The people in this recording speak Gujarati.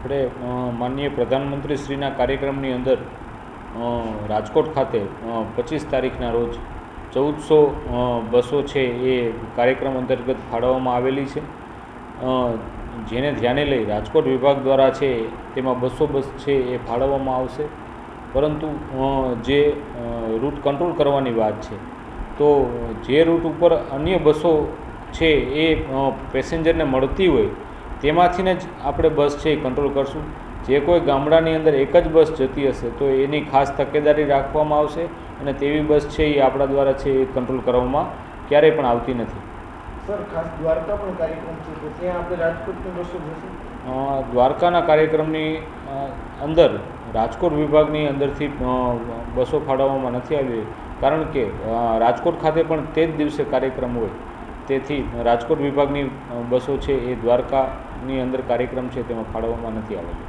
આપણે માનનીય પ્રધાનમંત્રીશ્રીના કાર્યક્રમની અંદર રાજકોટ ખાતે 25 તારીખના રોજ 1400 બસો છે એ કાર્યક્રમ અંતર્ગત ફાળવવામાં આવેલી છે, જેને ધ્યાને લઈ રાજકોટ વિભાગ દ્વારા છે તેમાં 200 બસ છે એ ફાળવવામાં આવશે. પરંતુ જે રૂટ કંટ્રોલ કરવાની વાત છે, તો જે રૂટ ઉપર અન્ય બસો છે એ પેસેન્જરને મળતી હોય તેમાંથીને જ આપણે બસ છે એ કંટ્રોલ કરશું. જે કોઈ ગામડાની અંદર એક જ બસ જતી હશે તો એની ખાસ તકેદારી રાખવામાં આવશે અને તેવી બસ છે એ આપણા દ્વારા છે એ કંટ્રોલ કરવામાં ક્યારેય પણ આવતી નથી. સર, ખાસ દ્વારકા પણ કાર્યક્રમ છે તો ત્યાં આપણે રાજકોટની બસો જશે? દ્વારકાના કાર્યક્રમની અંદર રાજકોટ વિભાગની અંદરથી બસો ફાળવવામાં નથી આવી, કારણ કે રાજકોટ ખાતે પણ તે જ દિવસે કાર્યક્રમ હોય, તેથી રાજકોટ વિભાગની બસો છે એ દ્વારકાની અંદર કાર્યક્રમ છે તેમાં ફાળવવામાં નથી આવેલી.